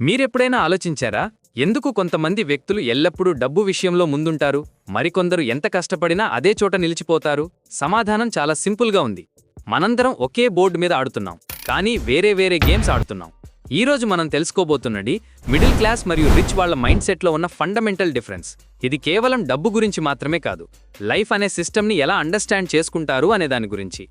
మీరెప్పుడైనా ఆలోచించారా, ఎందుకు కొంతమంది వ్యక్తులు ఎల్లప్పుడూ డబ్బు విషయంలో ముందుంటారు, మరికొందరు ఎంత కష్టపడినా అదే చోట నిలిచిపోతారు? సమాధానం చాలా సింపుల్గా ఉంది. మనందరం ఒకే బోర్డు మీద ఆడుతున్నాం, కానీ వేరే వేరే గేమ్స్ ఆడుతున్నాం. ఈరోజు మనం తెలుసుకోబోతున్నది మిడిల్ క్లాస్ మరియు రిచ్ వాళ్ళ మైండ్ సెట్లో ఉన్న ఫండమెంటల్ డిఫరెన్స్. ఇది కేవలం డబ్బు గురించి మాత్రమే కాదు, లైఫ్ అనే సిస్టమ్ని ఎలా అండర్స్టాండ్ చేసుకుంటారు అనే దాని గురించి.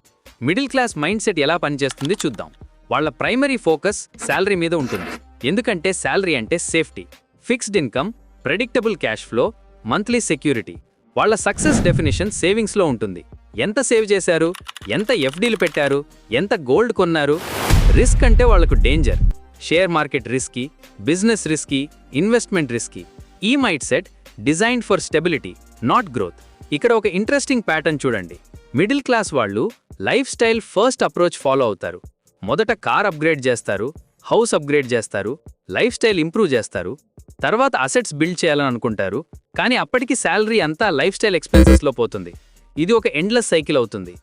మిడిల్ క్లాస్ మైండ్ సెట్ ఎలా పనిచేస్తుంది చూద్దాం. వాళ్ళ ప్రైమరీ ఫోకస్ శాలరీ మీద ఉంటుంది. ఎందుకంటే శాలరీ అంటే safety, fixed income, predictable cash flow, monthly security. వాళ్ళ సక్సెస్ డెఫినేషన్ సేవింగ్స్లో ఉంటుంది. ఎంత సేవ్ చేశారు, ఎంత ఎఫ్డీలు పెట్టారు, ఎంత గోల్డ్ కొన్నారు. రిస్క్ అంటే వాళ్లకు danger. Share market risky, business risky, investment risky. ఈ mindset designed for stability, not growth. ఇక్కడ ఒక ఇంట్రెస్టింగ్ ప్యాటర్న్ చూడండి. మిడిల్ క్లాస్ వాళ్ళు lifestyle first approach follow అవుతారు. మొదట కార్ అప్గ్రేడ్ చేస్తారు, హౌస్ అప్గ్రేడ్ చేస్తారు, లైఫ్ స్టైల్ ఇంప్రూవ్ చేస్తారు. తర్వాత అసెట్స్ బిల్డ్ చేయాలని అనుకుంటారు, కానీ అప్పటికి శాలరీ అంతా లైఫ్ స్టైల్ ఎక్స్పెన్సెస్లో పోతుంది. ఇది ఒక ఎండ్లెస్ సైకిల్ అవుతుంది.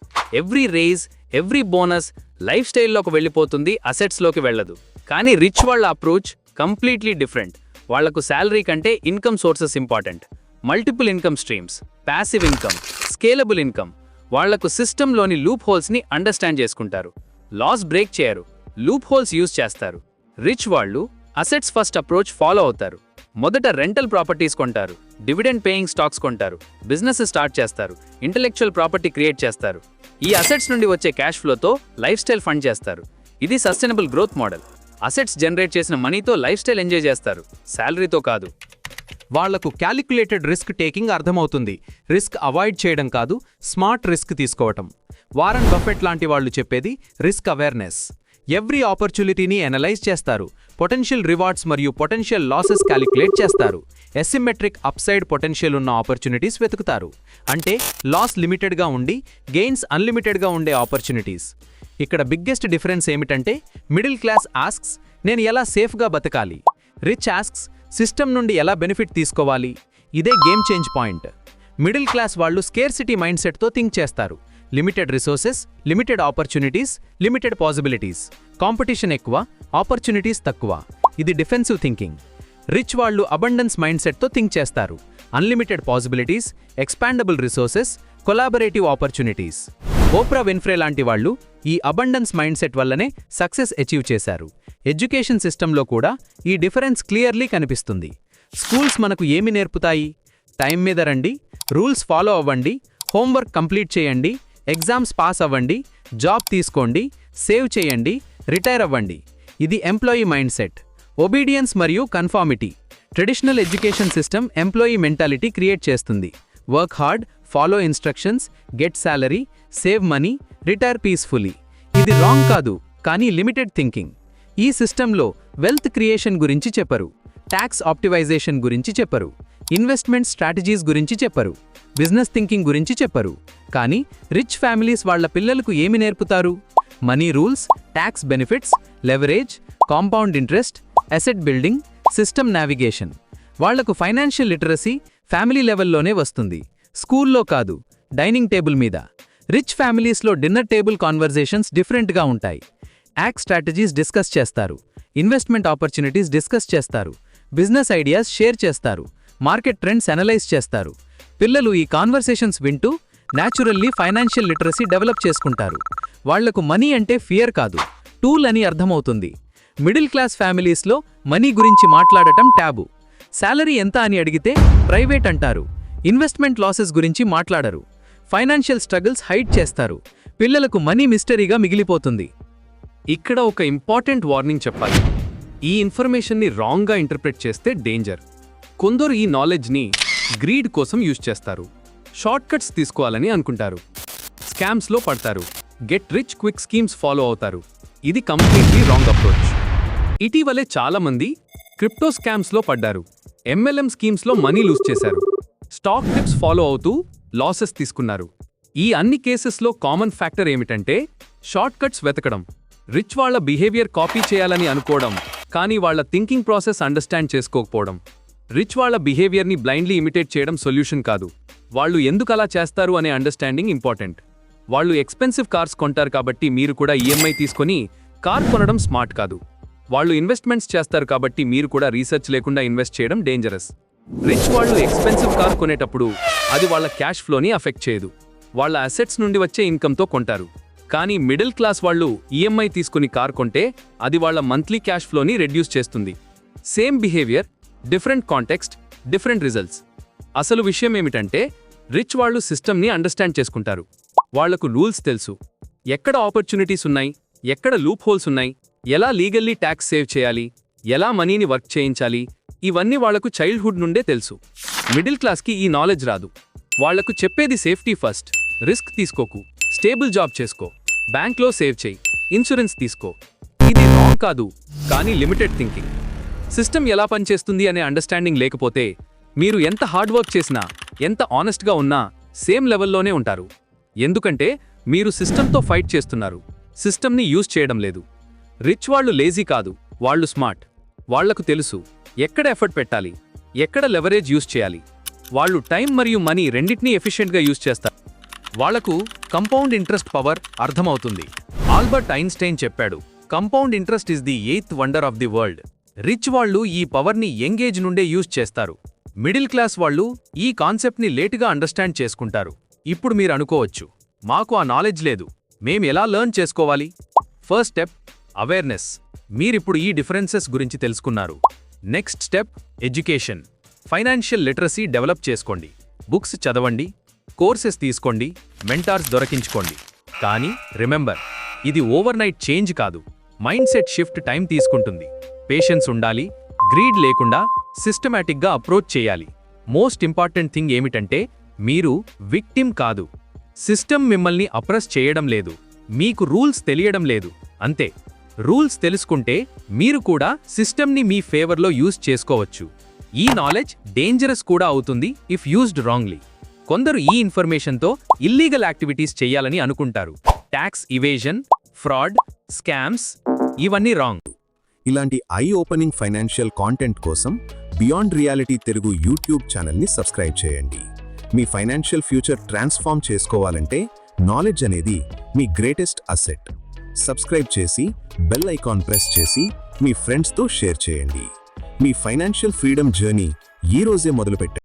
Every raise, every bonus life స్టైల్లోకి వెళ్ళిపోతుంది, అసెట్స్లోకి వెళ్ళదు. కానీ రిచ్ వాళ్ళ అప్రోచ్ కంప్లీట్లీ డిఫరెంట్. వాళ్లకు శాలరీ కంటే income sources important. Multiple income streams, passive income, scalable income. వాళ్లకు సిస్టంలోని లూప్ హోల్స్ని అండర్స్టాండ్ చేసుకుంటారు. లాస్ బ్రేక్ చేయరు, లూప్ హోల్స్ యూజ్ చేస్తారు. రిచ్ వాళ్ళు అసెట్స్ ఫస్ట్ అప్రోచ్ ఫాలో అవుతారు. మొదట రెంటల్ ప్రాపర్టీస్ కొంటారు, డివిడెండ్ పేయింగ్ స్టాక్స్ కొంటారు, బిజినెస్ స్టార్ట్ చేస్తారు, ఇంటెలెక్చువల్ ప్రాపర్టీ క్రియేట్ చేస్తారు. ఈ అసెట్స్ నుండి వచ్చే క్యాష్ ఫ్లోతో లైఫ్ స్టైల్ ఫండ్ చేస్తారు. ఇది sustainable growth model. Assets generate చేసిన మనీతో లైఫ్ స్టైల్ ఎంజాయ్ చేస్తారు, శాలరీతో కాదు. వాళ్లకు క్యాలిక్యులేటెడ్ రిస్క్ టేకింగ్ అర్థమవుతుంది. రిస్క్ అవాయిడ్ చేయడం కాదు, స్మార్ట్ రిస్క్ తీసుకోవటం. వారన్ బఫెట్ లాంటి వాళ్ళు చెప్పేది రిస్క్ అవేర్నెస్. ఎవ్రీ ఆపర్చునిటీని ఎనలైజ్ చేస్తారు. పొటెన్షియల్ రివార్డ్స్ మరియు పొటెన్షియల్ లాసెస్ క్యాలిక్యులేట్ చేస్తారు. ఎసిమెట్రిక్ అప్సైడ్ పొటెన్షియల్ ఉన్న ఆపర్చునిటీస్ వెతుకుతారు. అంటే లాస్ లిమిటెడ్గా ఉండి గెయిన్స్ అన్లిమిటెడ్గా ఉండే ఆపర్చునిటీస్. ఇక్కడ బిగ్గెస్ట్ డిఫరెన్స్ ఏమిటంటే, మిడిల్ క్లాస్ ఆస్క్స్ నేను ఎలా సేఫ్గా బతకాలి, రిచ్ ఆస్క్స్ సిస్టమ్ నుండి ఎలా బెనిఫిట్ తీసుకోవాలి. ఇదే game change point. Middle class వాళ్ళు స్కేర్సిటీ మైండ్ సెట్తో థింక్ చేస్తారు. Limited resources, limited opportunities, limited possibilities. Competition ఎక్కువ, ఆపర్చునిటీస్ తక్కువ. ఇది డిఫెన్సివ్ థింకింగ్. రిచ్ వాళ్ళు అబండెన్స్ మైండ్ సెట్తో థింక్ చేస్తారు. Unlimited possibilities, expandable resources, collaborative opportunities. Opera Winfrey లాంటి వాళ్ళు ఈ అబండెన్స్ మైండ్ సెట్ వల్లనే సక్సెస్ అచీవ్ చేశారు. ఎడ్యుకేషన్ సిస్టంలో కూడా ఈ డిఫరెన్స్ క్లియర్లీ కనిపిస్తుంది. స్కూల్స్ మనకు ఏమి నేర్పుతాయి? టైం మీద రండి, రూల్స్ ఫాలో అవ్వండి, హోంవర్క్ కంప్లీట్ చేయండి, ఎగ్జామ్స్ పాస్ అవ్వండి, జాబ్ తీసుకోండి, సేవ్ చేయండి, రిటైర్ అవ్వండి. ఇది ఎంప్లాయీ మైండ్ సెట్. ఒబీడియన్స్ మరియు conformity. Traditional education system employee mentality create చేస్తుంది. Work hard, follow instructions, get salary, save money, retire peacefully. ఇది రాంగ్ కాదు, కానీ లిమిటెడ్ థింకింగ్. ఈ సిస్టంలో వెల్త్ క్రియేషన్ గురించి చెప్పరు, ట్యాక్స్ ఆప్టిమైజేషన్ గురించి చెప్పరు, ఇన్వెస్ట్మెంట్ స్ట్రాటజీస్ గురించి చెప్పరు, బిజినెస్ థింకింగ్ గురించి చెప్పరు. కానీ రిచ్ ఫ్యామిలీస్ వాళ్ల పిల్లలకు ఏమి నేర్పుతారు? Money rules, tax benefits, leverage, compound interest, asset building, system navigation. వాళ్లకు ఫైనాన్షియల్ లిటరసీ ఫ్యామిలీ లెవెల్లోనే వస్తుంది, స్కూల్లో కాదు, డైనింగ్ టేబుల్ మీద. రిచ్ ఫ్యామిలీస్లో డిన్నర్ టేబుల్ కాన్వర్జేషన్స్ డిఫరెంట్గా ఉంటాయి. యాక్ట్ స్ట్రాటజీస్ డిస్కస్ చేస్తారు, ఇన్వెస్ట్మెంట్ ఆపర్చునిటీస్ డిస్కస్ చేస్తారు, బిజినెస్ ఐడియాస్ షేర్ చేస్తారు, మార్కెట్ ట్రెండ్స్ అనలైజ్ చేస్తారు. పిల్లలు ఈ కాన్వర్సేషన్స్ వింటూ న్యాచురల్లీ ఫైనాన్షియల్ లిటరసీ డెవలప్ చేసుకుంటారు. వాళ్లకు మనీ అంటే ఫియర్ కాదు, టూల్ అని అర్థమవుతుంది. మిడిల్ క్లాస్ ఫ్యామిలీస్లో మనీ గురించి మాట్లాడటం ట్యాబు. శాలరీ ఎంత అని అడిగితే ప్రైవేట్ అంటారు. ఇన్వెస్ట్మెంట్ లాసెస్ గురించి మాట్లాడరు. ఫైనాన్షియల్ స్ట్రగుల్స్ హైడ్ చేస్తారు. పిల్లలకు మనీ మిస్టరీగా మిగిలిపోతుంది. ఇక్కడ ఒక ఇంపార్టెంట్ వార్నింగ్ చెప్పాలి. ఈ ఇన్ఫర్మేషన్ని రాంగ్గా ఇంటర్ప్రెట్ చేస్తే డేంజర్. కొందరు ఈ నాలెడ్జ్ని గ్రీడ్ కోసం యూజ్ చేస్తారు. షార్ట్కట్స్ తీసుకోవాలని అనుకుంటారు. స్కామ్స్లో పడతారు. Get rich quick schemes follow అవుతారు. ఇది కంప్లీట్లీ రాంగ్ అప్రోచ్. ఇటీవలే చాలామంది క్రిప్టో స్కామ్స్లో పడ్డారు. ఎంఎల్ఎం స్కీమ్స్లో మనీ లూజ్ చేశారు. స్టాక్ టిప్స్ ఫాలో అవుతూ లాసెస్ తీసుకున్నారు. ఈ అన్ని కేసెస్లో కామన్ ఫ్యాక్టర్ ఏమిటంటే షార్ట్కట్స్ వెతకడం, రిచ్ వాళ్ల బిహేవియర్ కాపీ చేయాలని అనుకోవడం, కానీ వాళ్ల థింకింగ్ ప్రాసెస్ అండర్స్టాండ్ చేసుకోకపోవడం. రిచ్ వాళ్ల బిహేవియర్ని బ్లైండ్లీ ఇమిటేట్ చేయడం సొల్యూషన్ కాదు. వాళ్ళు ఎందుకు అలా చేస్తారు అనే అండర్స్టాండింగ్ ఇంపార్టెంట్. వాళ్ళు ఎక్స్పెన్సివ్ కార్స్ కొంటారు కాబట్టి మీరు కూడా ఈఎంఐ తీసుకొని కార్ కొనడం స్మార్ట్ కాదు. వాళ్ళు ఇన్వెస్ట్మెంట్స్ చేస్తారు కాబట్టి మీరు కూడా రీసెర్చ్ లేకుండా ఇన్వెస్ట్ చేయడం డేంజరస్. రిచ్ వాళ్ళు ఎక్స్పెన్సివ్ కార్ కొనేటప్పుడు అది వాళ్ళ క్యాష్ ఫ్లోని అఫెక్ట్ చేయదు, వాళ్ళ అసెట్స్ నుండి వచ్చే ఇన్కమ్తో కొంటారు. కానీ మిడిల్ క్లాస్ వాళ్ళు ఈఎంఐ తీసుకుని కార్ కొంటే అది వాళ్ళ మంత్లీ క్యాష్ ఫ్లోని రెడ్యూస్ చేస్తుంది. Same behaviour, different context, different results. అసలు విషయం ఏమిటంటే రిచ్ వాళ్ళు సిస్టమ్ని అండర్స్టాండ్ చేసుకుంటారు. వాళ్లకు రూల్స్ తెలుసు, ఎక్కడ ఆపర్చునిటీస్ ఉన్నాయి, ఎక్కడ లూప్ హోల్స్ ఉన్నాయి, ఎలా లీగల్లీ ట్యాక్స్ సేవ్ చేయాలి, ఎలా మనీని వర్క్ చేయించాలి, ఇవన్నీ వాళ్లకు చైల్డ్హుడ్ నుండే తెలుసు. మిడిల్ క్లాస్కి ఈ నాలెడ్జ్ రాదు. వాళ్లకు చెప్పేది సేఫ్టీ ఫస్ట్, రిస్క్ తీసుకోకు, స్టేబుల్ జాబ్ చేసుకో, బ్యాంక్లో సేవ్ చేయి, ఇన్సూరెన్స్ తీసుకో. ఇది రాంగ్ కాదు, కానీ లిమిటెడ్ థింకింగ్. సిస్టమ్ ఎలా పనిచేస్తుంది అనే అండర్స్టాండింగ్ లేకపోతే మీరు ఎంత హార్డ్ వర్క్ చేసినా, ఎంత ఆనెస్ట్గా ఉన్నా సేమ్ లెవెల్లోనే ఉంటారు. ఎందుకంటే మీరు సిస్టమ్తో ఫైట్ చేస్తున్నారు, సిస్టమ్ని యూజ్ చేయడం లేదు. రిచ్ వాళ్ళు లేజీ కాదు, వాళ్ళు స్మార్ట్. వాళ్లకు తెలుసు ఎక్కడ ఎఫర్ట్ పెట్టాలి, ఎక్కడ లెవరేజ్ యూజ్ చేయాలి. వాళ్ళు టైం మరియు మనీ రెండింటినీ ఎఫిషియెంట్గా యూజ్ చేస్తారు. వాళ్లకు కంపౌండ్ ఇంట్రెస్ట్ పవర్ అర్థమవుతుంది. ఆల్బర్ట్ ఐన్స్టైన్ చెప్పాడు, compound interest is the 8th wonder of the world. Rich వాళ్ళు ఈ పవర్ని యంగ్ ఏజ్ నుండే యూజ్ చేస్తారు. మిడిల్ క్లాస్ వాళ్ళు ఈ కాన్సెప్ట్ని లేటుగా అండర్స్టాండ్ చేసుకుంటారు. ఇప్పుడు మీరు అనుకోవచ్చు, మాకు ఆ నాలెడ్జ్ లేదు, మేం ఎలా లెర్న్ చేసుకోవాలి? First step awareness. మీరిప్పుడు ఈ డిఫరెన్సెస్ గురించి తెలుసుకున్నారు. Next step education. Financial literacy develop చేసుకోండి. బుక్స్ చదవండి, కోర్సెస్ తీసుకోండి, మెంటార్స్ దొరకించుకోండి. కానీ రిమెంబర్, ఇది ఓవర్నైట్ చేంజ్ కాదు. మైండ్ సెట్ షిఫ్ట్ టైం తీసుకుంటుంది. పేషెన్స్ ఉండాలి, గ్రీడ్ లేకుండా సిస్టమాటిక్గా అప్రోచ్ చేయాలి. మోస్ట్ ఇంపార్టెంట్ థింగ్ ఏమిటంటే మీరు విక్టిమ్ కాదు. సిస్టమ్ మిమ్మల్ని అప్రెస్ చేయడం లేదు, మీకు రూల్స్ తెలియడం లేదు, అంతే. రూల్స్ తెలుసుకుంటే మీరు కూడా సిస్టమ్ని మీ ఫేవర్లో యూజ్ చేసుకోవచ్చు. ఈ నాలెడ్జ్ డేంజరస్ కూడా అవుతుంది ఇఫ్ యూజ్డ్ రాంగ్లీ. కొందరు ఈ ఇన్ఫర్మేషన్తో ఇల్లీగల్ యాక్టివిటీస్ చేయాలని అనుకుంటారు. ట్యాక్స్ ఇవేజన్, ఫ్రాడ్, స్కామ్స్, ఇవన్నీ రాంగ్. ఇలాంటి ఐ ఓపెనింగ్ ఫైనాన్షియల్ కాంటెంట్ కోసం బియాండ్ రియాలిటీ తెలుగు యూట్యూబ్ ఛానల్ని సబ్స్క్రైబ్ చేయండి. మీ ఫైనాన్షియల్ ఫ్యూచర్ ట్రాన్స్ఫార్మ్ చేసుకోవాలంటే నాలెడ్జ్ అనేది మీ గ్రేటెస్ట్ అసెట్. సబ్స్క్రైబ్ చేసి బెల్ ఐకాన్ ప్రెస్ చేసి మీ ఫ్రెండ్స్తో షేర్ చేయండి. మీ ఫైనాన్షియల్ ఫ్రీడమ్ జర్నీ ఈ రోజే మొదలుపెట్టండి.